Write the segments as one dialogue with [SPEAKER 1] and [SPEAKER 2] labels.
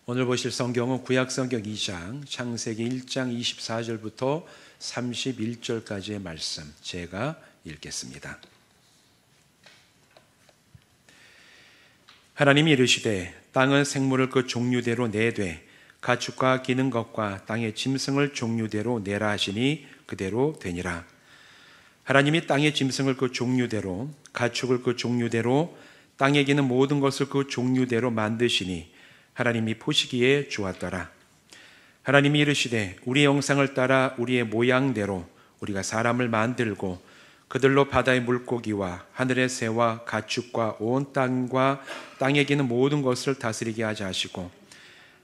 [SPEAKER 1] 오늘 보실 성경은 구약성경 2장 창세기 1장 24절부터 31절까지의 말씀 제가 읽겠습니다. 하나님이 이르시되 땅은 생물을 그 종류대로 내되 가축과 기는 것과 땅의 짐승을 종류대로 내라 하시니 그대로 되니라. 하나님이 땅의 짐승을 그 종류대로 가축을 그 종류대로 땅에 기는 모든 것을 그 종류대로 만드시니 하나님이 보시기에 좋았더라. 하나님이 이르시되 우리의 형상을 따라 우리의 모양대로 우리가 사람을 만들고 그들로 바다의 물고기와 하늘의 새와 가축과 온 땅과 땅에 기는 모든 것을 다스리게 하자 하시고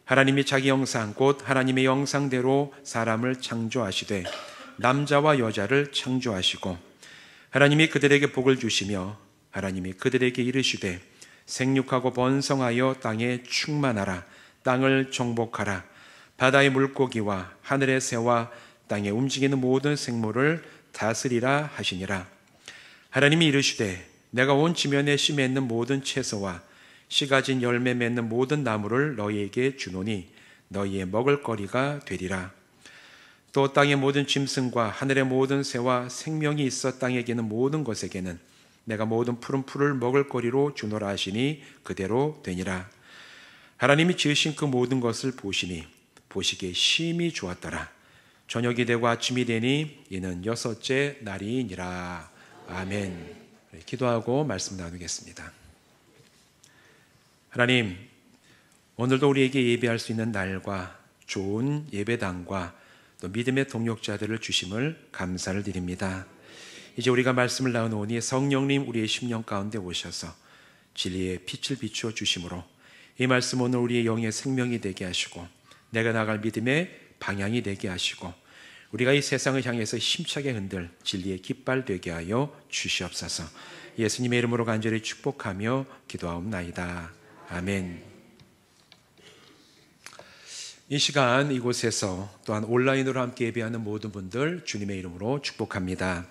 [SPEAKER 1] 하나님이 자기 형상 곧 하나님의 형상대로 사람을 창조하시되 남자와 여자를 창조하시고 하나님이 그들에게 복을 주시며 하나님이 그들에게 이르시되 생육하고 번성하여 땅에 충만하라. 땅을 정복하라. 바다의 물고기와 하늘의 새와 땅에 움직이는 모든 생물을 다스리라 하시니라. 하나님이 이르시되 내가 온 지면에 씨 맺는 모든 채소와 씨 가진 열매 맺는 모든 나무를 너희에게 주노니 너희의 먹을거리가 되리라. 또 땅의 모든 짐승과 하늘의 모든 새와 생명이 있어 땅에 기는 모든 것에게는 내가 모든 푸른 풀을 먹을거리로 주노라 하시니 그대로 되니라. 하나님이 지으신 그 모든 것을 보시니 보시기에 심히 좋았더라. 저녁이 되고 아침이 되니 이는 여섯째 날이니라. 아멘. 기도하고 말씀 나누겠습니다. 하나님, 오늘도 우리에게 예배할 수 있는 날과 좋은 예배당과 또 믿음의 동역자들을 주심을 감사를 드립니다. 이제 우리가 말씀을 나누오니 성령님 우리의 심령 가운데 오셔서 진리의 빛을 비추어 주심으로 이 말씀 오늘 우리의 영의 생명이 되게 하시고 내가 나갈 믿음의 방향이 되게 하시고 우리가 이 세상을 향해서 힘차게 흔들 진리의 깃발 되게 하여 주시옵소서. 예수님의 이름으로 간절히 축복하며 기도하옵나이다. 아멘. 이 시간 이곳에서 또한 온라인으로 함께 예배하는 모든 분들 주님의 이름으로 축복합니다.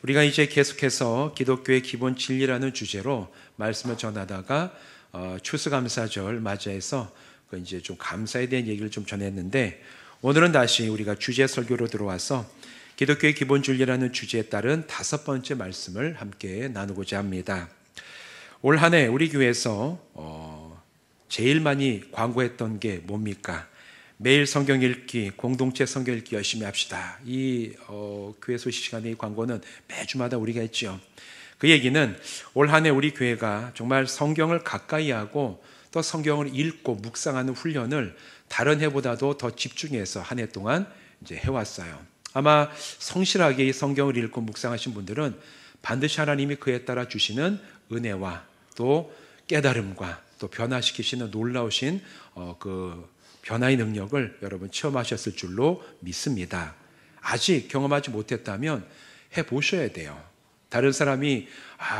[SPEAKER 1] 우리가 이제 계속해서 기독교의 기본 진리라는 주제로 말씀을 전하다가 추수감사절 맞이해서 이제 좀 감사에 대한 얘기를 좀 전했는데 오늘은 다시 우리가 주제 설교로 들어와서 기독교의 기본 진리라는 주제에 따른 5번째 말씀을 함께 나누고자 합니다. 올 한 해 우리 교회에서 제일 많이 광고했던 게 뭡니까? 매일 성경 읽기, 공동체 성경 읽기 열심히 합시다. 이 교회 소식 시간의 광고는 매주마다 우리가 했죠. 그 얘기는 올 한 해 우리 교회가 정말 성경을 가까이 하고 또 성경을 읽고 묵상하는 훈련을 다른 해보다도 더 집중해서 한 해 동안 이제 해왔어요. 아마 성실하게 이 성경을 읽고 묵상하신 분들은 반드시 하나님이 그에 따라 주시는 은혜와 또 깨달음과 또 변화시키시는 놀라우신 그 변화의 능력을 여러분 체험하셨을 줄로 믿습니다. 아직 경험하지 못했다면 해보셔야 돼요. 다른 사람이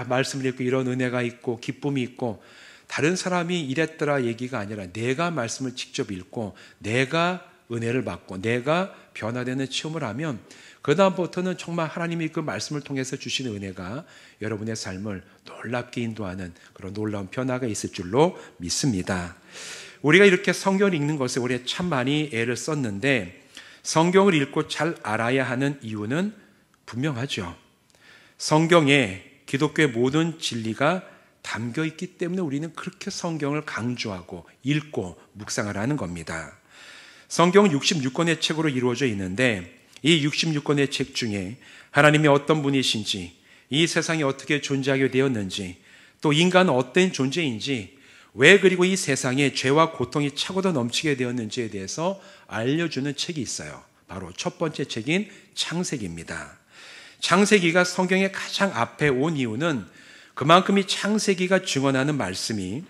[SPEAKER 1] 말씀을 읽고 이런 은혜가 있고 기쁨이 있고 다른 사람이 이랬더라 얘기가 아니라 내가 말씀을 직접 읽고 내가 은혜를 받고 내가 변화되는 체험을 하면 그 다음부터는 정말 하나님이 그 말씀을 통해서 주시는 은혜가 여러분의 삶을 놀랍게 인도하는 그런 놀라운 변화가 있을 줄로 믿습니다. 우리가 이렇게 성경을 읽는 것에 우리가 참 많이 애를 썼는데 성경을 읽고 잘 알아야 하는 이유는 분명하죠. 성경에 기독교의 모든 진리가 담겨 있기 때문에 우리는 그렇게 성경을 강조하고 읽고 묵상을 하는 겁니다. 성경은 66권의 책으로 이루어져 있는데 이 66권의 책 중에 하나님이 어떤 분이신지 이 세상에 어떻게 존재하게 되었는지 또 인간은 어떤 존재인지 왜 그리고 이 세상에 죄와 고통이 차고도 넘치게 되었는지에 대해서 알려주는 책이 있어요. 바로 첫 번째 책인 창세기입니다. 창세기가 성경의 가장 앞에 온 이유는 그만큼 이 창세기가 증언하는 말씀이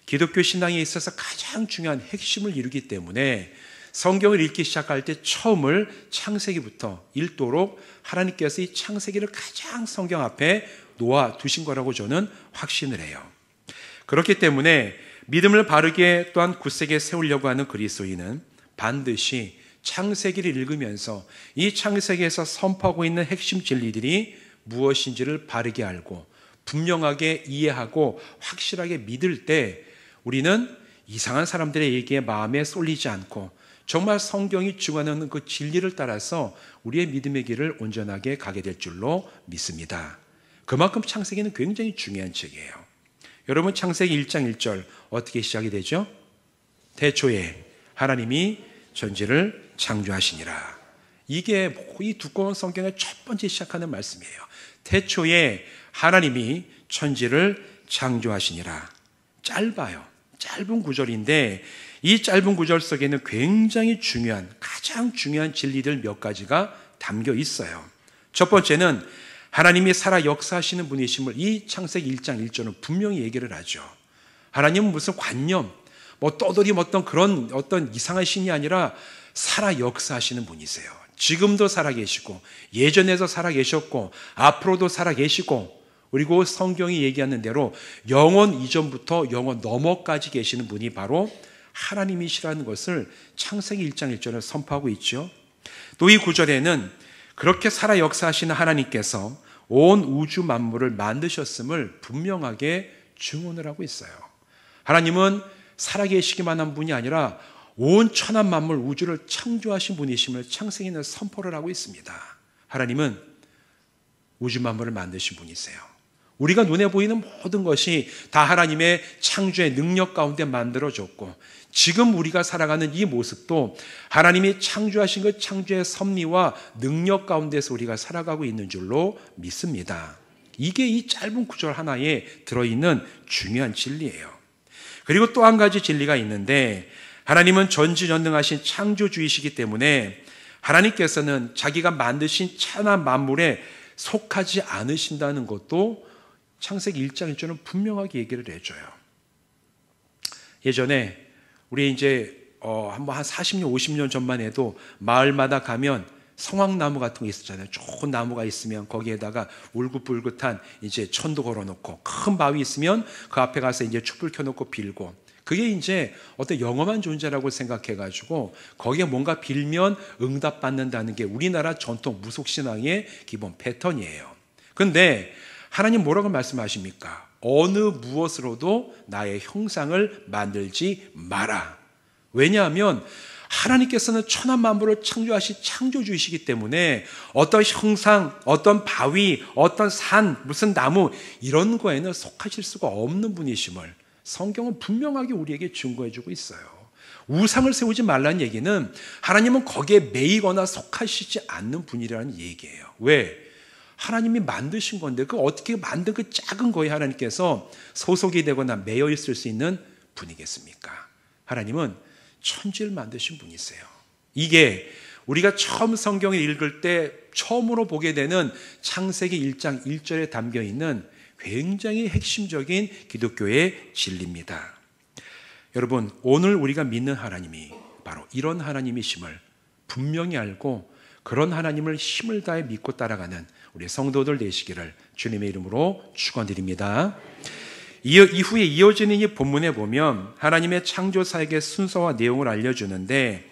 [SPEAKER 1] 기독교 신앙에 있어서 가장 중요한 핵심을 이루기 때문에 성경을 읽기 시작할 때 처음을 창세기부터 읽도록 하나님께서 이 창세기를 가장 성경 앞에 놓아두신 거라고 저는 확신을 해요. 그렇기 때문에 믿음을 바르게 또한 굳세게 세우려고 하는 그리스도인은 반드시 창세기를 읽으면서 이 창세기에서 선포하고 있는 핵심 진리들이 무엇인지를 바르게 알고 분명하게 이해하고 확실하게 믿을 때 우리는 이상한 사람들의 얘기에 마음에 쏠리지 않고 정말 성경이 증언하는 그 진리를 따라서 우리의 믿음의 길을 온전하게 가게 될 줄로 믿습니다. 그만큼 창세기는 굉장히 중요한 책이에요. 여러분, 창세기 1장 1절 어떻게 시작이 되죠? 태초에 하나님이 천지를 창조하시니라. 이게 이 두꺼운 성경의 첫 번째 시작하는 말씀이에요. 태초에 하나님이 천지를 창조하시니라. 짧아요. 짧은 구절인데 이 짧은 구절 속에는 굉장히 중요한, 가장 중요한 진리들 몇 가지가 담겨 있어요. 첫 번째는 하나님이 살아 역사하시는 분이심을 이 창세기 1장 1절은 분명히 얘기를 하죠. 하나님은 무슨 관념, 떠돌이 어떤 이상한 신이 아니라 살아 역사하시는 분이세요. 지금도 살아계시고 예전에도 살아계셨고 앞으로도 살아계시고, 그리고 성경이 얘기하는 대로 영원 이전부터 영원 너머까지 계시는 분이 바로 하나님이시라는 것을 창세기 1장 1절에 선포하고 있죠. 또 이 구절에는 그렇게 살아 역사하시는 하나님께서 온 우주 만물을 만드셨음을 분명하게 증언을 하고 있어요. 하나님은 살아계시기만 한 분이 아니라 온 천한 만물 우주를 창조하신 분이심을 창세기는 선포를 하고 있습니다. 하나님은 우주 만물을 만드신 분이세요. 우리가 눈에 보이는 모든 것이 다 하나님의 창조의 능력 가운데 만들어졌고, 지금 우리가 살아가는 이 모습도 하나님이 창조하신 그 창조의 섭리와 능력 가운데서 우리가 살아가고 있는 줄로 믿습니다. 이게 이 짧은 구절 하나에 들어있는 중요한 진리예요. 그리고 또 한 가지 진리가 있는데, 하나님은 전지전능하신 창조주이시기 때문에 하나님께서는 자기가 만드신 천한 만물에 속하지 않으신다는 것도 창세기 1장 1절은 분명하게 얘기를 해줘요. 예전에 우리 이제 한 40년, 50년 전만 해도 마을마다 가면 성황나무 같은 게 있었잖아요. 좋은 나무가 있으면 거기에다가 울긋불긋한 이제 천도 걸어놓고, 큰 바위 있으면 그 앞에 가서 이제 촛불 켜놓고 빌고, 그게 이제 어떤 영험한 존재라고 생각해가지고 거기에 뭔가 빌면 응답받는다는 게 우리나라 전통 무속신앙의 기본 패턴이에요. 근데 하나님 뭐라고 말씀하십니까? 어느 무엇으로도 나의 형상을 만들지 마라. 왜냐하면 하나님께서는 천한 만물을 창조하신 창조주이시기 때문에 어떤 형상, 어떤 바위, 어떤 산, 무슨 나무 이런 거에는 속하실 수가 없는 분이심을 성경은 분명하게 우리에게 증거해주고 있어요. 우상을 세우지 말라는 얘기는 하나님은 거기에 매이거나 속하시지 않는 분이라는 얘기예요. 왜? 하나님이 만드신 건데 그 어떻게 만든 그 작은 거에 하나님께서 소속이 되거나 매여 있을 수 있는 분이겠습니까? 하나님은 천지를 만드신 분이세요. 이게 우리가 처음 성경을 읽을 때 처음으로 보게 되는 창세기 1장 1절에 담겨 있는 굉장히 핵심적인 기독교의 진리입니다. 여러분, 오늘 우리가 믿는 하나님이 바로 이런 하나님이심을 분명히 알고 그런 하나님을 힘을 다해 믿고 따라가는 우리 성도들 되시기를 주님의 이름으로 축원드립니다. 이후에 이어지는 이 본문에 보면 하나님의 창조 사역의 순서와 내용을 알려주는데,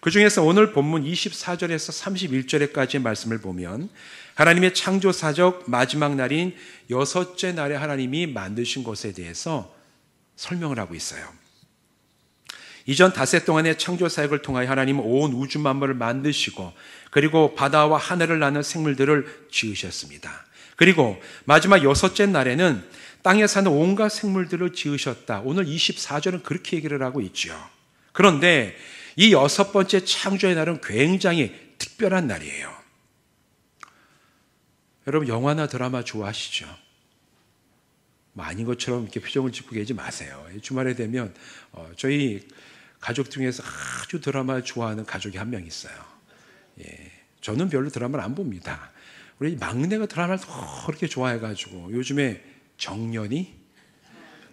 [SPEAKER 1] 그 중에서 오늘 본문 24절에서 31절까지의 말씀을 보면 하나님의 창조 사적 마지막 날인 여섯째 날에 하나님이 만드신 것에 대해서 설명을 하고 있어요. 이전 닷새 동안의 창조 사역을 통하여 하나님은 온 우주 만물을 만드시고, 그리고 바다와 하늘을 나는 생물들을 지으셨습니다. 그리고 마지막 여섯째 날에는 땅에 사는 온갖 생물들을 지으셨다. 오늘 24절은 그렇게 얘기를 하고 있죠. 그런데 이 여섯 번째 창조의 날은 굉장히 특별한 날이에요. 여러분, 영화나 드라마 좋아하시죠? 아닌 것처럼 이렇게 표정을 짓고 계지 마세요. 주말에 되면 저희 가족 중에서 아주 드라마를 좋아하는 가족이 한 명 있어요. 저는 별로 드라마를 안 봅니다. 우리 막내가 드라마를 그렇게 좋아해가지고 요즘에 정년이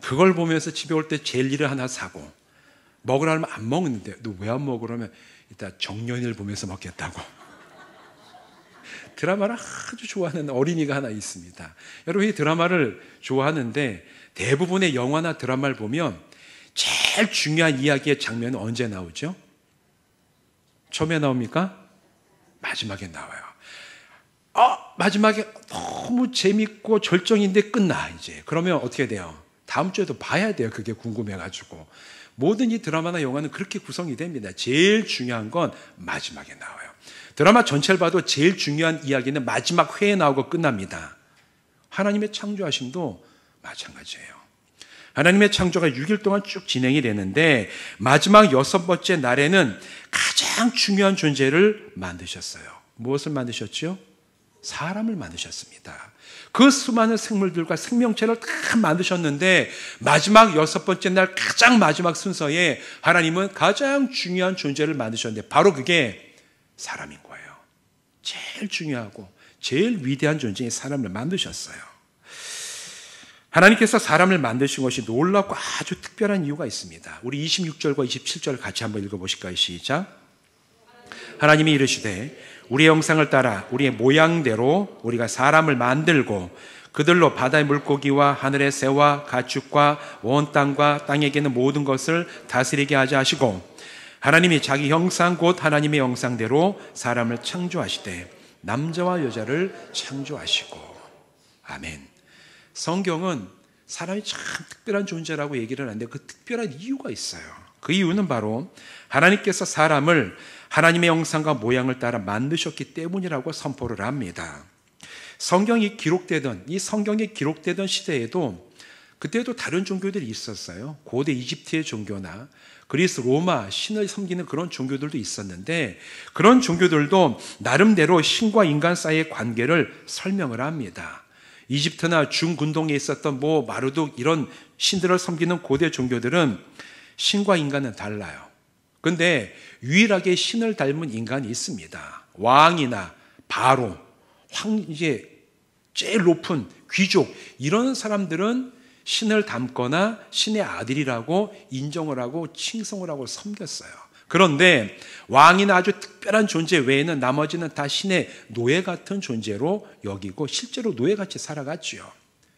[SPEAKER 1] 그걸 보면서 집에 올 때 젤리를 하나 사고, 먹으라 하면 안 먹는데, 너 왜 안 먹어? 그러면 이따 정년이를 보면서 먹겠다고. 드라마를 아주 좋아하는 어린이가 하나 있습니다. 여러분, 이 드라마를 좋아하는데 대부분의 영화나 드라마를 보면 제일 중요한 이야기의 장면은 언제 나오죠? 처음에 나옵니까? 마지막에 나와요. 마지막에 너무 재밌고 절정인데 끝나, 이제. 그러면 어떻게 돼요? 다음 주에도 봐야 돼요. 그게 궁금해가지고. 모든 이 드라마나 영화는 그렇게 구성이 됩니다. 제일 중요한 건 마지막에 나와요. 드라마 전체를 봐도 제일 중요한 이야기는 마지막 회에 나오고 끝납니다. 하나님의 창조하심도 마찬가지예요. 하나님의 창조가 6일 동안 쭉 진행이 되는데 마지막 6번째 날에는 가장 중요한 존재를 만드셨어요. 무엇을 만드셨죠? 사람을 만드셨습니다. 그 수많은 생물들과 생명체를 다 만드셨는데 마지막 6번째 날 가장 마지막 순서에 하나님은 가장 중요한 존재를 만드셨는데 바로 그게 사람인 거예요. 제일 중요하고 제일 위대한 존재인 사람을 만드셨어요. 하나님께서 사람을 만드신 것이 놀랍고 아주 특별한 이유가 있습니다. 우리 26절과 27절 같이 한번 읽어보실까요? 시작. 하나님이 이르시되 우리의 형상을 따라 우리의 모양대로 우리가 사람을 만들고 그들로 바다의 물고기와 하늘의 새와 가축과 온 땅과 땅에 있는 모든 것을 다스리게 하자 하시고 하나님이 자기 형상 곧 하나님의 형상대로 사람을 창조하시되 남자와 여자를 창조하시고. 아멘. 성경은 사람이 참 특별한 존재라고 얘기를 하는데 그 특별한 이유가 있어요. 그 이유는 바로 하나님께서 사람을 하나님의 형상과 모양을 따라 만드셨기 때문이라고 선포를 합니다. 성경이 기록되던 이 성경이 기록되던 시대에도 그때도 다른 종교들이 있었어요. 고대 이집트의 종교나 그리스 로마 신을 섬기는 그런 종교들도 있었는데 그런 종교들도 나름대로 신과 인간 사이의 관계를 설명을 합니다. 이집트나 중근동에 있었던 마르둑 이런 신들을 섬기는 고대 종교들은 신과 인간은 달라요. 근데 유일하게 신을 닮은 인간이 있습니다. 왕이나 바로, 이제 제일 높은 귀족 이런 사람들은 신을 닮거나 신의 아들이라고 인정을 하고 칭송을 하고 섬겼어요. 그런데 왕이나 아주 특별한 존재 외에는 나머지는 다 신의 노예 같은 존재로 여기고 실제로 노예같이 살아갔죠.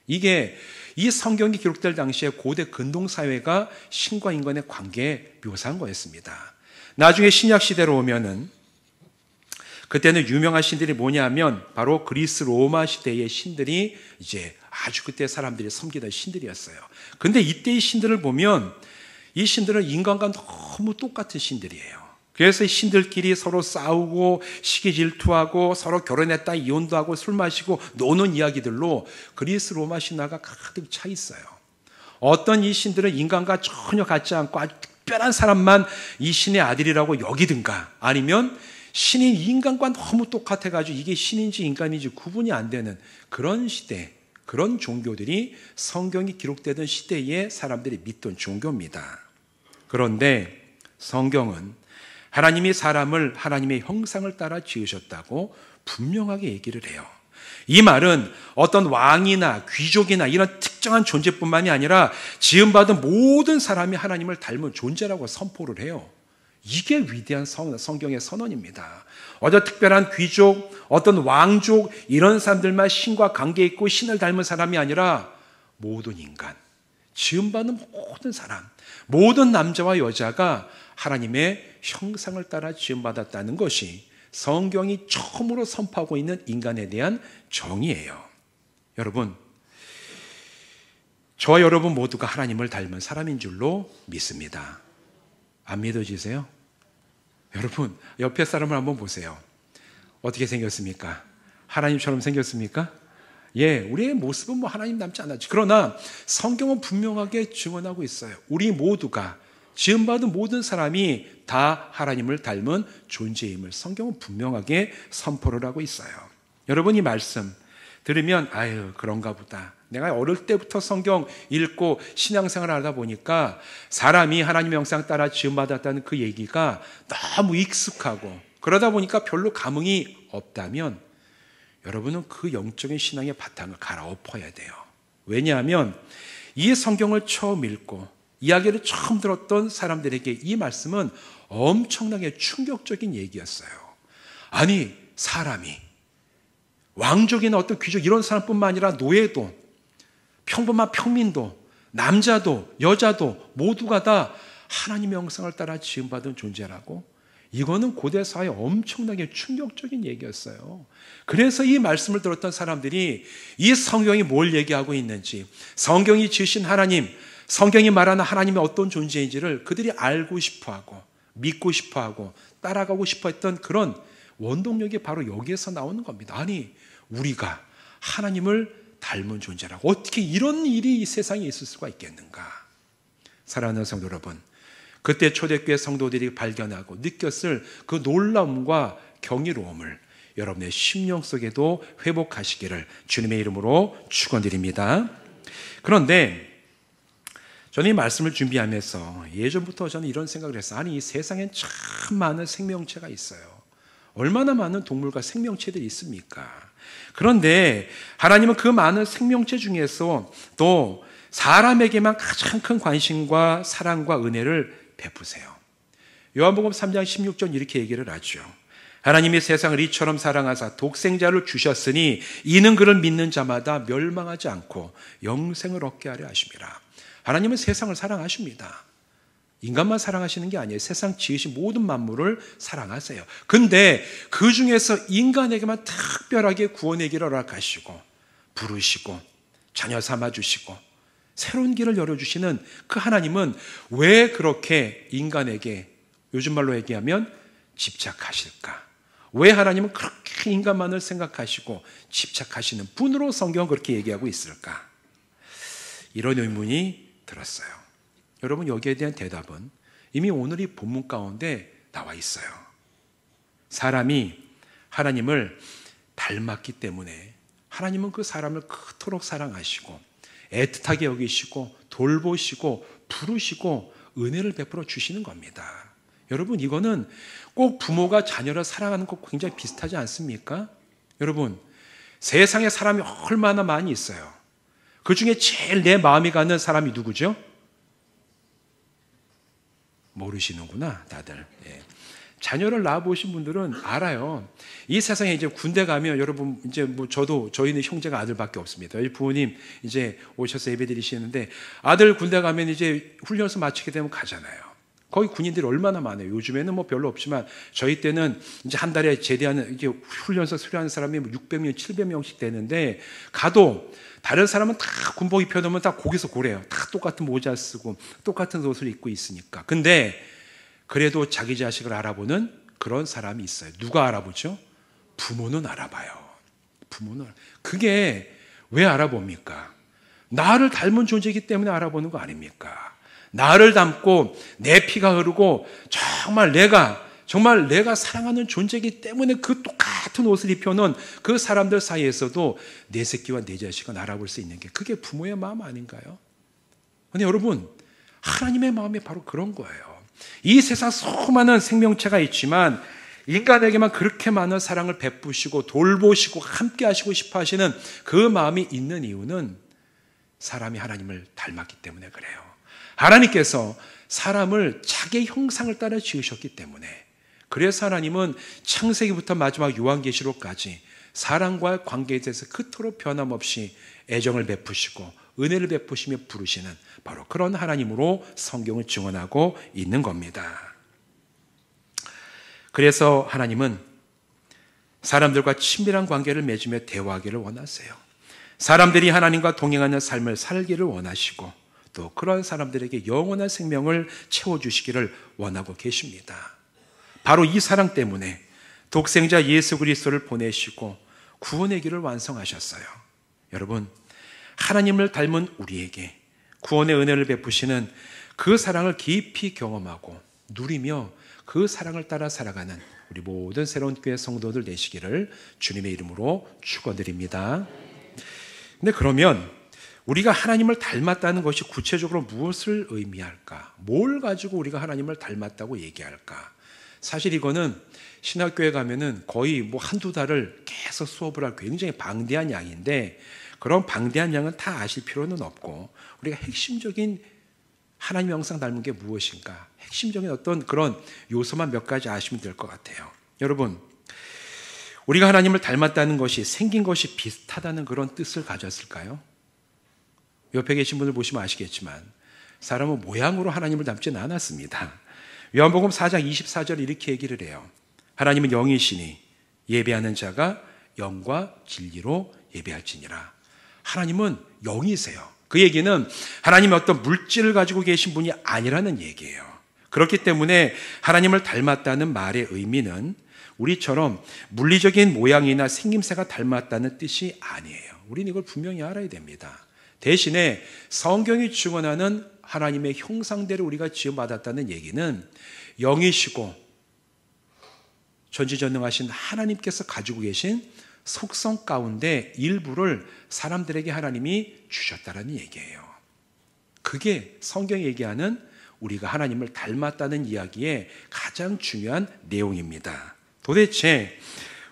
[SPEAKER 1] 이게 이 성경이 기록될 당시에 고대 근동사회가 신과 인간의 관계에 묘사한 거였습니다. 나중에 신약 시대로 오면은 그때는 유명한 신들이 뭐냐면 바로 그리스 로마 시대의 신들이 이제 아주 그때 사람들이 섬기던 신들이었어요. 근데 이때의 신들을 보면 이 신들은 인간과 너무 똑같은 신들이에요. 그래서 신들끼리 서로 싸우고 시기 질투하고 서로 결혼했다 이혼도 하고 술 마시고 노는 이야기들로 그리스 로마 신화가 가득 차 있어요. 어떤 이 신들은 인간과 전혀 같지 않고 아주 특별한 사람만 이 신의 아들이라고 여기든가 아니면 신이 인간과 너무 똑같아가지고 이게 신인지 인간인지 구분이 안 되는 그런 시대, 그런 종교들이 성경이 기록되던 시대에 사람들이 믿던 종교입니다. 그런데 성경은 하나님이 사람을 하나님의 형상을 따라 지으셨다고 분명하게 얘기를 해요. 이 말은 어떤 왕이나 귀족이나 이런 특정한 존재뿐만이 아니라 지음받은 모든 사람이 하나님을 닮은 존재라고 선포를 해요. 이게 위대한 성경의 선언입니다. 어떤 특별한 귀족, 어떤 왕족 이런 사람들만 신과 관계 있고 신을 닮은 사람이 아니라 모든 인간, 지음받은 모든 사람, 모든 남자와 여자가 하나님의 형상을 따라 지음받았다는 것이 성경이 처음으로 선포하고 있는 인간에 대한 정의예요. 여러분, 저와 여러분 모두가 하나님을 닮은 사람인 줄로 믿습니다. 안 믿어지세요? 여러분, 옆에 사람을 한번 보세요. 어떻게 생겼습니까? 하나님처럼 생겼습니까? 예, 우리의 모습은 하나님 닮지 않았죠. 그러나 성경은 분명하게 증언하고 있어요. 우리 모두가 지음받은 모든 사람이 다 하나님을 닮은 존재임을 성경은 분명하게 선포를 하고 있어요. 여러분 이 말씀 들으면 아유 그런가 보다. 내가 어릴 때부터 성경 읽고 신앙생활을 하다 보니까 사람이 하나님의 형상 따라 지음받았다는 그 얘기가 너무 익숙하고 그러다 보니까 별로 감흥이 없다면 여러분은 그 영적인 신앙의 바탕을 갈아엎어야 돼요. 왜냐하면 이 성경을 처음 읽고 이야기를 처음 들었던 사람들에게 이 말씀은 엄청나게 충격적인 얘기였어요. 아니 사람이 왕족이나 어떤 귀족 이런 사람뿐만 아니라 노예도 평범한 평민도 남자도 여자도 모두가 다 하나님의 형상을 따라 지음받은 존재라고? 이거는 고대 사회에 엄청나게 충격적인 얘기였어요. 그래서 이 말씀을 들었던 사람들이 이 성경이 뭘 얘기하고 있는지 성경이 지으신 하나님, 성경이 말하는 하나님의 어떤 존재인지를 그들이 알고 싶어하고 믿고 싶어하고 따라가고 싶어했던 그런 원동력이 바로 여기에서 나오는 겁니다. 아니, 우리가 하나님을 닮은 존재라고 어떻게 이런 일이 이 세상에 있을 수가 있겠는가? 사랑하는 성도 여러분, 그때 초대교회 성도들이 발견하고 느꼈을 그 놀라움과 경이로움을 여러분의 심령 속에도 회복하시기를 주님의 이름으로 축원드립니다. 그런데 저는 이 말씀을 준비하면서 예전부터 저는 이런 생각을 했어요. 아니, 이 세상엔 참 많은 생명체가 있어요. 얼마나 많은 동물과 생명체들이 있습니까? 그런데 하나님은 그 많은 생명체 중에서 또 사람에게만 가장 큰 관심과 사랑과 은혜를 베푸세요. 요한복음 3장 16절 이렇게 얘기를 하죠. 하나님이 세상을 이처럼 사랑하사 독생자를 주셨으니 이는 그를 믿는 자마다 멸망하지 않고 영생을 얻게 하려 하심이라. 하나님은 세상을 사랑하십니다. 인간만 사랑하시는 게 아니에요. 세상 지으신 모든 만물을 사랑하세요. 근데 그 중에서 인간에게만 특별하게 구원의 길을 허락하시고 부르시고 자녀 삼아주시고 새로운 길을 열어주시는 그 하나님은 왜 그렇게 인간에게 요즘 말로 얘기하면 집착하실까? 왜 하나님은 그렇게 인간만을 생각하시고 집착하시는 분으로 성경은 그렇게 얘기하고 있을까? 이런 의문이 들었어요. 여러분, 여기에 대한 대답은 이미 오늘 이 본문 가운데 나와 있어요. 사람이 하나님을 닮았기 때문에 하나님은 그 사람을 그토록 사랑하시고 애틋하게 여기시고 돌보시고 부르시고 은혜를 베풀어 주시는 겁니다. 여러분, 이거는 꼭 부모가 자녀를 사랑하는 것 굉장히 비슷하지 않습니까? 여러분, 세상에 사람이 얼마나 많이 있어요. 그 중에 제일 내 마음이 가는 사람이 누구죠? 모르시는구나, 다들. 예. 자녀를 낳아보신 분들은 알아요. 이 세상에 이제 군대 가면 여러분, 이제 저희는 형제가 아들밖에 없습니다. 부모님 이제 오셔서 예배 드리시는데 아들 군대 가면 이제 훈련소 마치게 되면 가잖아요. 거기 군인들이 얼마나 많아요. 요즘에는 별로 없지만 저희 때는 이제 한 달에 제대하는 이게 훈련소 수료하는 사람이 600명, 700명씩 되는데 가도 다른 사람은 다 군복 입혀놓으면 다 고개서 고래요. 다 똑같은 모자 쓰고 똑같은 옷을 입고 있으니까. 근데 그래도 자기 자식을 알아보는 그런 사람이 있어요. 누가 알아보죠? 부모는 알아봐요. 부모는. 그게 왜 알아봅니까? 나를 닮은 존재이기 때문에 알아보는 거 아닙니까? 나를 닮고 내 피가 흐르고 정말 내가 사랑하는 존재이기 때문에 그 똑같은 옷을 입혀놓은 그 사람들 사이에서도 내 새끼와 내 자식을 알아볼 수 있는 게 그게 부모의 마음 아닌가요? 근데 여러분, 하나님의 마음이 바로 그런 거예요. 이 세상 수많은 생명체가 있지만 인간에게만 그렇게 많은 사랑을 베푸시고 돌보시고 함께 하시고 싶어 하시는 그 마음이 있는 이유는 사람이 하나님을 닮았기 때문에 그래요. 하나님께서 사람을 자기의 형상을 따라 지으셨기 때문에, 그래서 하나님은 창세기부터 마지막 요한계시록까지 사람과의 관계에 대해서 그토록 변함없이 애정을 베푸시고 은혜를 베푸시며 부르시는 바로 그런 하나님으로 성경을 증언하고 있는 겁니다. 그래서 하나님은 사람들과 친밀한 관계를 맺으며 대화하기를 원하세요. 사람들이 하나님과 동행하는 삶을 살기를 원하시고 또 그런 사람들에게 영원한 생명을 채워주시기를 원하고 계십니다. 바로 이 사랑 때문에 독생자 예수 그리스도를 보내시고 구원의 길을 완성하셨어요. 여러분, 하나님을 닮은 우리에게 구원의 은혜를 베푸시는 그 사랑을 깊이 경험하고 누리며 그 사랑을 따라 살아가는 우리 모든 새로운 교회 성도들 되시기를 주님의 이름으로 축원드립니다. 근데 그러면 우리가 하나님을 닮았다는 것이 구체적으로 무엇을 의미할까? 뭘 가지고 우리가 하나님을 닮았다고 얘기할까? 사실 이거는 신학교에 가면은 거의 한두 달을 계속 수업을 할 굉장히 방대한 양인데, 그런 방대한 양은 다 아실 필요는 없고 우리가 핵심적인 하나님 형상 닮은 게 무엇인가, 핵심적인 어떤 그런 요소만 몇 가지 아시면 될 것 같아요. 여러분, 우리가 하나님을 닮았다는 것이 생긴 것이 비슷하다는 그런 뜻을 가졌을까요? 옆에 계신 분을 보시면 아시겠지만 사람은 모양으로 하나님을 닮지는 않았습니다. 요한복음 4장 24절 이렇게 얘기를 해요. 하나님은 영이시니 예배하는 자가 영과 진리로 예배할지니라. 하나님은 영이세요. 그 얘기는 하나님의 어떤 물질을 가지고 계신 분이 아니라는 얘기예요. 그렇기 때문에 하나님을 닮았다는 말의 의미는 우리처럼 물리적인 모양이나 생김새가 닮았다는 뜻이 아니에요. 우리는 이걸 분명히 알아야 됩니다. 대신에 성경이 증언하는 하나님의 형상대로 우리가 지음받았다는 얘기는 영이시고 전지전능하신 하나님께서 가지고 계신 속성 가운데 일부를 사람들에게 하나님이 주셨다는 얘기예요. 그게 성경이 얘기하는 우리가 하나님을 닮았다는 이야기의 가장 중요한 내용입니다. 도대체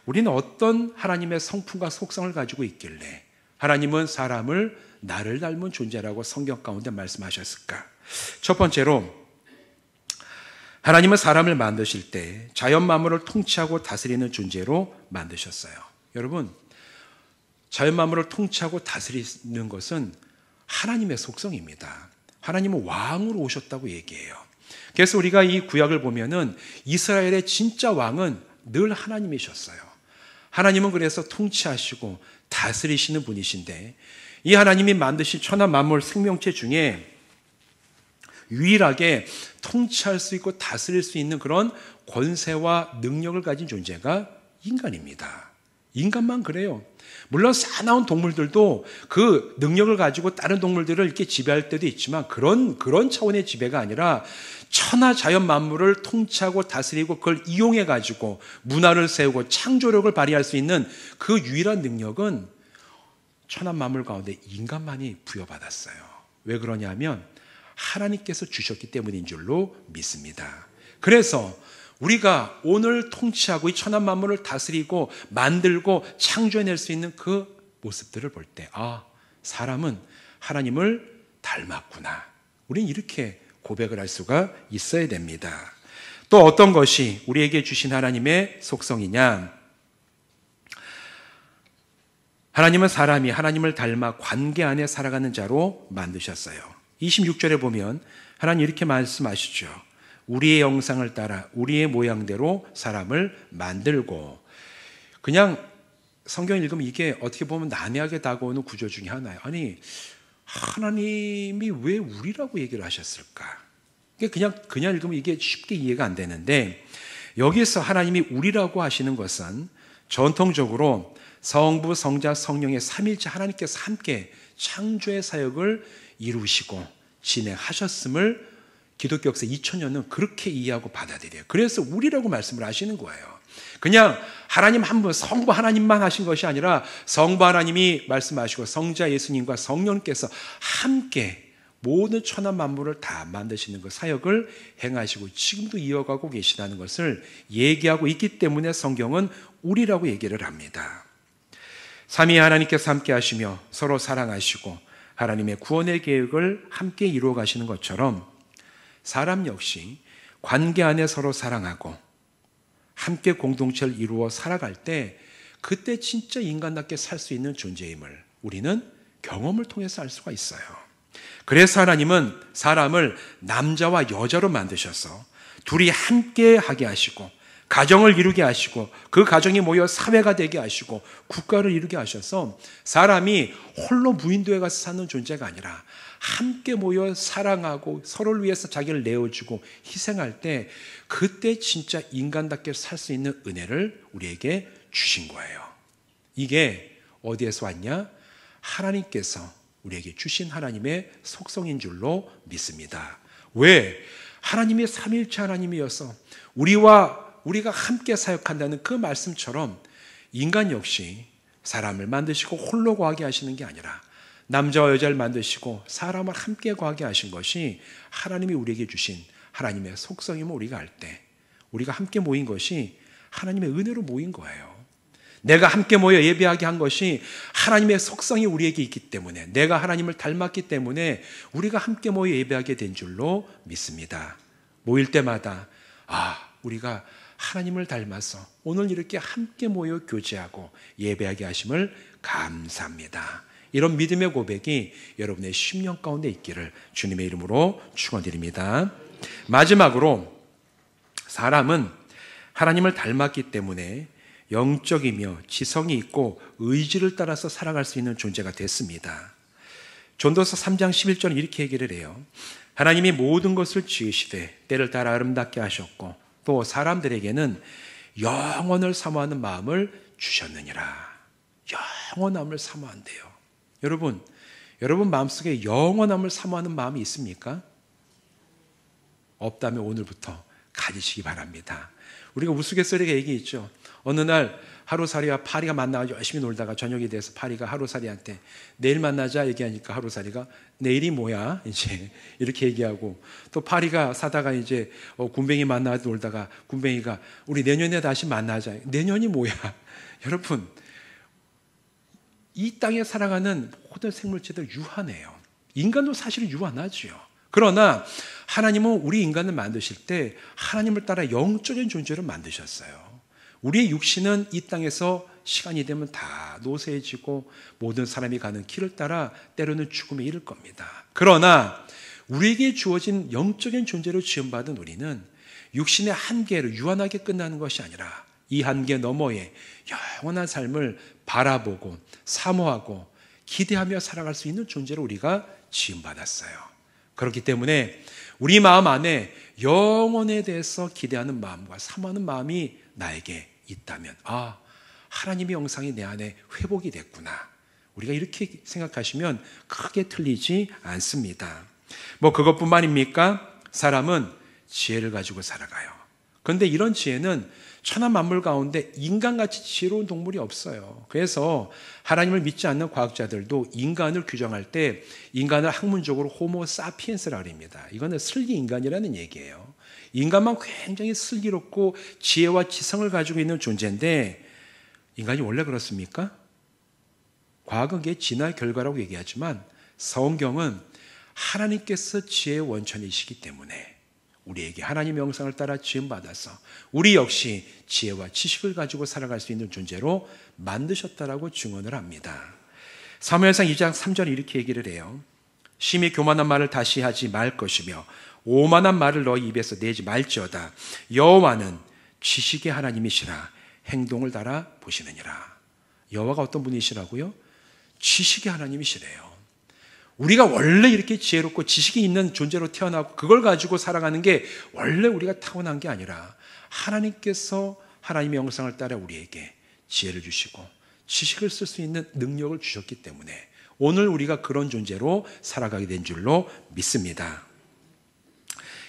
[SPEAKER 1] 우리는 어떤 하나님의 성품과 속성을 가지고 있길래 하나님은 사람을 나를 닮은 존재라고 성경 가운데 말씀하셨을까? 첫 번째로 하나님은 사람을 만드실 때 자연 만물을 통치하고 다스리는 존재로 만드셨어요. 여러분, 자연 만물을 통치하고 다스리는 것은 하나님의 속성입니다. 하나님은 왕으로 오셨다고 얘기해요. 그래서 우리가 이 구약을 보면은 이스라엘의 진짜 왕은 늘 하나님이셨어요. 하나님은 그래서 통치하시고 다스리시는 분이신데, 이 하나님이 만드신 천하 만물 생명체 중에 유일하게 통치할 수 있고 다스릴 수 있는 그런 권세와 능력을 가진 존재가 인간입니다. 인간만 그래요. 물론 사나운 동물들도 그 능력을 가지고 다른 동물들을 이렇게 지배할 때도 있지만 그런 차원의 지배가 아니라 천하 자연 만물을 통치하고 다스리고 그걸 이용해 가지고 문화를 세우고 창조력을 발휘할 수 있는 그 유일한 능력은 천하 만물 가운데 인간만이 부여받았어요. 왜 그러냐면 하나님께서 주셨기 때문인 줄로 믿습니다. 그래서 우리가 오늘 통치하고 이 천하 만물을 다스리고 만들고 창조해낼 수 있는 그 모습들을 볼 때, 아, 사람은 하나님을 닮았구나. 우리는 이렇게 고백을 할 수가 있어야 됩니다. 또 어떤 것이 우리에게 주신 하나님의 속성이냐? 하나님은 사람이 하나님을 닮아 관계 안에 살아가는 자로 만드셨어요. 26절에 보면 하나님 이렇게 말씀하시죠. 우리의 영상을 따라 우리의 모양대로 사람을 만들고. 그냥 성경 읽으면 이게 어떻게 보면 난해하게 다가오는 구조 중에 하나예요. 아니, 하나님이 왜 우리라고 얘기를 하셨을까? 그냥 읽으면 이게 쉽게 이해가 안 되는데, 여기서 하나님이 우리라고 하시는 것은 전통적으로 성부, 성자, 성령의 삼일체 하나님께서 함께 창조의 사역을 이루시고 진행하셨음을 기독교 역사 2000년은 그렇게 이해하고 받아들여요. 그래서 우리라고 말씀을 하시는 거예요. 그냥 하나님 한 분, 성부 하나님만 하신 것이 아니라 성부 하나님이 말씀하시고 성자 예수님과 성령께서 함께 모든 천하 만물을 다 만드시는 그 사역을 행하시고 지금도 이어가고 계시다는 것을 얘기하고 있기 때문에 성경은 우리라고 얘기를 합니다. 삼위 하나님께서 함께 하시며 서로 사랑하시고 하나님의 구원의 계획을 함께 이루어 가시는 것처럼 사람 역시 관계 안에 서로 사랑하고 함께 공동체를 이루어 살아갈 때 그때 진짜 인간답게 살 수 있는 존재임을 우리는 경험을 통해서 알 수가 있어요. 그래서 하나님은 사람을 남자와 여자로 만드셔서 둘이 함께 하게 하시고 가정을 이루게 하시고 그 가정이 모여 사회가 되게 하시고 국가를 이루게 하셔서 사람이 홀로 무인도에 가서 사는 존재가 아니라 함께 모여 사랑하고 서로를 위해서 자기를 내어주고 희생할 때 그때 진짜 인간답게 살 수 있는 은혜를 우리에게 주신 거예요. 이게 어디에서 왔냐? 하나님께서 우리에게 주신 하나님의 속성인 줄로 믿습니다. 왜? 하나님이 삼일체 하나님이어서 우리가 함께 사역한다는 그 말씀처럼 인간 역시 사람을 만드시고 홀로 거하게 하시는 게 아니라 남자와 여자를 만드시고 사람을 함께 거하게 하신 것이 하나님이 우리에게 주신 하나님의 속성임을 우리가 알 때 우리가 함께 모인 것이 하나님의 은혜로 모인 거예요. 내가 함께 모여 예배하게 한 것이 하나님의 속성이 우리에게 있기 때문에 내가 하나님을 닮았기 때문에 우리가 함께 모여 예배하게 된 줄로 믿습니다. 모일 때마다 우리가 하나님을 닮아서 오늘 이렇게 함께 모여 교제하고 예배하게 하심을 감사합니다. 이런 믿음의 고백이 여러분의 심령 가운데 있기를 주님의 이름으로 축원드립니다. 마지막으로 사람은 하나님을 닮았기 때문에 영적이며 지성이 있고 의지를 따라서 살아갈 수 있는 존재가 됐습니다. 전도서 3장 11절 이렇게 얘기를 해요. 하나님이 모든 것을 지으시되 때를 따라 아름답게 하셨고 또 사람들에게는 영원을 사모하는 마음을 주셨느니라. 영원함을 사모한대요. 여러분 마음속에 영원함을 사모하는 마음이 있습니까? 없다면 오늘부터 가지시기 바랍니다. 우리가 우스갯소리가 얘기했죠. 어느 날 하루살이와 파리가 만나서 열심히 놀다가 저녁이 돼서 파리가 하루살이한테 내일 만나자 얘기하니까 하루살이가 내일이 뭐야? 이제 이렇게 얘기하고, 또 파리가 사다가 이제 군뱅이 만나서 놀다가 군뱅이가 우리 내년에 다시 만나자. 내년이 뭐야? 여러분, 이 땅에 살아가는 모든 생물체들 유한해요. 인간도 사실은 유한하지요. 그러나 하나님은 우리 인간을 만드실 때 하나님을 따라 영적인 존재로 만드셨어요. 우리의 육신은 이 땅에서 시간이 되면 다 노쇠해지고 모든 사람이 가는 길을 따라 때로는 죽음에 이를 겁니다. 그러나 우리에게 주어진 영적인 존재로 지음받은 우리는 육신의 한계로 유한하게 끝나는 것이 아니라 이 한계 너머에 영원한 삶을 바라보고 사모하고 기대하며 살아갈 수 있는 존재로 우리가 지음받았어요. 그렇기 때문에 우리 마음 안에 영원에 대해서 기대하는 마음과 사모하는 마음이 나에게 있다면, 아, 하나님의 영상이 내 안에 회복이 됐구나. 우리가 이렇게 생각하시면 크게 틀리지 않습니다. 뭐 그것뿐만입니까? 사람은 지혜를 가지고 살아가요. 그런데 이런 지혜는 천하 만물 가운데 인간같이 지혜로운 동물이 없어요. 그래서 하나님을 믿지 않는 과학자들도 인간을 규정할 때 인간을 학문적으로 호모 사피엔스라고 합니다. 이거는 슬기 인간이라는 얘기예요. 인간만 굉장히 슬기롭고 지혜와 지성을 가지고 있는 존재인데, 인간이 원래 그렇습니까? 과학은 그게 진화의 결과라고 얘기하지만 성경은 하나님께서 지혜의 원천이시기 때문에 우리에게 하나님의 형상을 따라 지음받아서 우리 역시 지혜와 지식을 가지고 살아갈 수 있는 존재로 만드셨다라고 증언을 합니다. 사무엘상 2장 3절에 이렇게 얘기를 해요. 심히 교만한 말을 다시 하지 말 것이며 오만한 말을 너희 입에서 내지 말지어다. 여호와는 지식의 하나님이시라. 행동을 따라 보시느니라. 여호와가 어떤 분이시라고요? 지식의 하나님이시래요. 우리가 원래 이렇게 지혜롭고 지식이 있는 존재로 태어나고 그걸 가지고 살아가는 게 원래 우리가 타고난 게 아니라 하나님께서 하나님의 형상을 따라 우리에게 지혜를 주시고 지식을 쓸 수 있는 능력을 주셨기 때문에 오늘 우리가 그런 존재로 살아가게 된 줄로 믿습니다.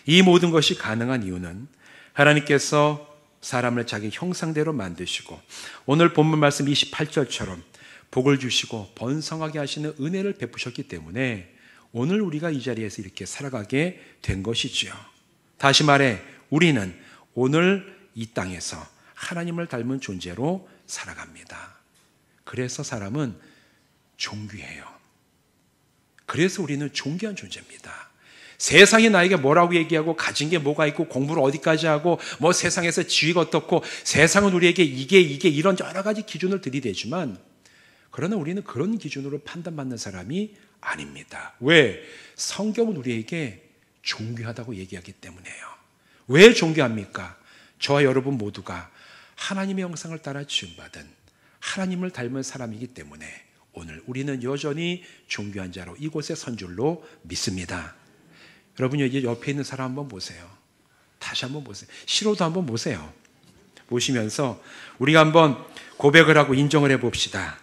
[SPEAKER 1] 이 모든 것이 가능한 이유는 하나님께서 사람을 자기 형상대로 만드시고 오늘 본문 말씀 28절처럼 복을 주시고 번성하게 하시는 은혜를 베푸셨기 때문에 오늘 우리가 이 자리에서 이렇게 살아가게 된 것이지요. 다시 말해 우리는 오늘 이 땅에서 하나님을 닮은 존재로 살아갑니다. 그래서 사람은 존귀해요. 그래서 우리는 존귀한 존재입니다. 세상이 나에게 뭐라고 얘기하고 가진 게 뭐가 있고 공부를 어디까지 하고 뭐 세상에서 지위가 어떻고 세상은 우리에게 이게 이런 여러 가지 기준을 들이대지만 그러나 우리는 그런 기준으로 판단받는 사람이 아닙니다. 왜? 성경은 우리에게 존귀하다고 얘기하기 때문에요. 왜 존귀합니까? 저와 여러분 모두가 하나님의 형상을 따라 지음받은 하나님을 닮은 사람이기 때문에 오늘 우리는 여전히 존귀한 자로 이곳에 선 줄로 믿습니다. 여러분 여기 옆에 있는 사람 한번 보세요. 다시 한번 보세요. 시로도 한번 보세요. 보시면서 우리가 한번 고백을 하고 인정을 해봅시다.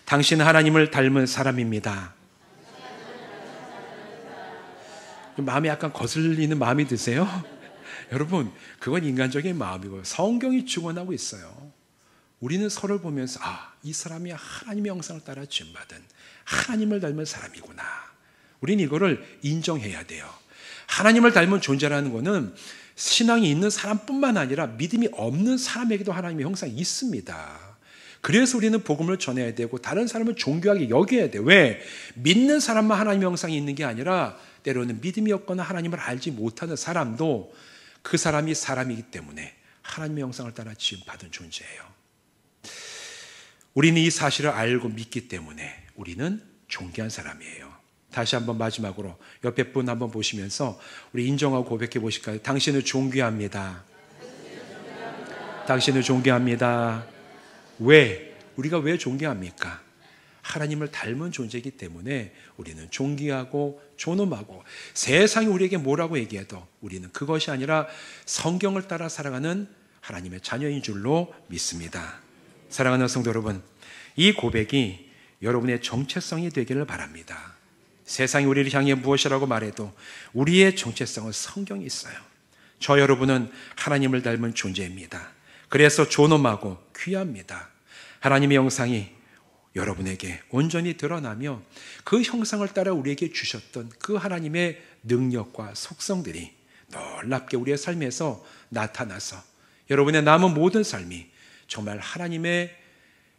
[SPEAKER 1] 당신은 하나님을 닮은 사람입니다. 마음이 약간 거슬리는 마음이 드세요? 여러분 그건 인간적인 마음이고요. 성경이 증언하고 있어요. 우리는 서로를 보면서 이 사람이 하나님의 형상을 따라 지음받은 하나님을 닮은 사람이구나. 우리는 이거를 인정해야 돼요. 하나님을 닮은 존재라는 것은 신앙이 있는 사람뿐만 아니라 믿음이 없는 사람에게도 하나님의 형상이 있습니다. 그래서 우리는 복음을 전해야 되고 다른 사람을 존귀하게 여겨야 돼요. 왜? 믿는 사람만 하나님의 형상이 있는 게 아니라 때로는 믿음이 없거나 하나님을 알지 못하는 사람도 그 사람이 사람이기 때문에 하나님의 형상을 따라 지음받은 존재예요. 우리는 이 사실을 알고 믿기 때문에 우리는 존귀한 사람이에요. 다시 한번 마지막으로 옆에 분 한번 보시면서 우리 인정하고 고백해 보실까요? 당신은 존귀합니다. 당신은 존귀합니다. 왜? 우리가 왜 존귀합니까? 하나님을 닮은 존재이기 때문에 우리는 존귀하고 존엄하고 세상이 우리에게 뭐라고 얘기해도 우리는 그것이 아니라 성경을 따라 살아가는 하나님의 자녀인 줄로 믿습니다. 사랑하는 성도 여러분, 이 고백이 여러분의 정체성이 되기를 바랍니다. 세상이 우리를 향해 무엇이라고 말해도 우리의 정체성은 성경이 있어요. 저 여러분은 하나님을 닮은 존재입니다. 그래서 존엄하고 귀합니다. 하나님의 형상이 여러분에게 온전히 드러나며 그 형상을 따라 우리에게 주셨던 그 하나님의 능력과 속성들이 놀랍게 우리의 삶에서 나타나서 여러분의 남은 모든 삶이 정말 하나님의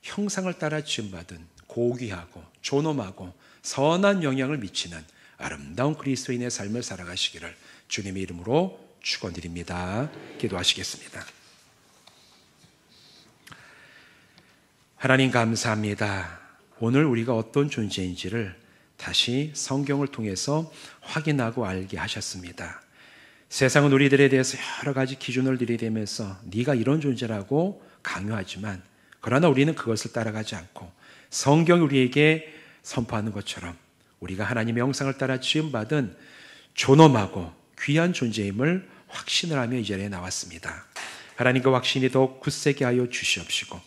[SPEAKER 1] 형상을 따라 지음받은 고귀하고 존엄하고 선한 영향을 미치는 아름다운 그리스도인의 삶을 살아가시기를 주님의 이름으로 축원드립니다. 기도하시겠습니다. 하나님 감사합니다. 오늘 우리가 어떤 존재인지를 다시 성경을 통해서 확인하고 알게 하셨습니다. 세상은 우리들에 대해서 여러 가지 기준을 들이대면서 네가 이런 존재라고 강요하지만 그러나 우리는 그것을 따라가지 않고 성경이 우리에게 선포하는 것처럼 우리가 하나님의 형상을 따라 지음받은 존엄하고 귀한 존재임을 확신을 하며 이 자리에 나왔습니다. 하나님 그 확신이 더욱 굳세게 하여 주시옵시고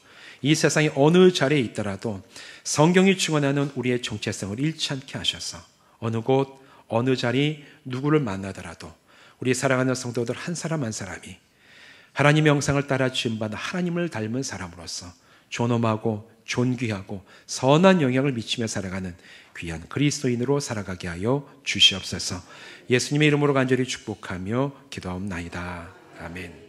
[SPEAKER 1] 이 세상의 어느 자리에 있더라도 성경이 증언하는 우리의 정체성을 잃지 않게 하셔서 어느 곳 어느 자리 누구를 만나더라도 우리 사랑하는 성도들 한 사람 한 사람이 하나님의 형상을 따라 지음받은 하나님을 닮은 사람으로서 존엄하고 존귀하고 선한 영향을 미치며 살아가는 귀한 그리스도인으로 살아가게 하여 주시옵소서. 예수님의 이름으로 간절히 축복하며 기도하옵나이다. 아멘.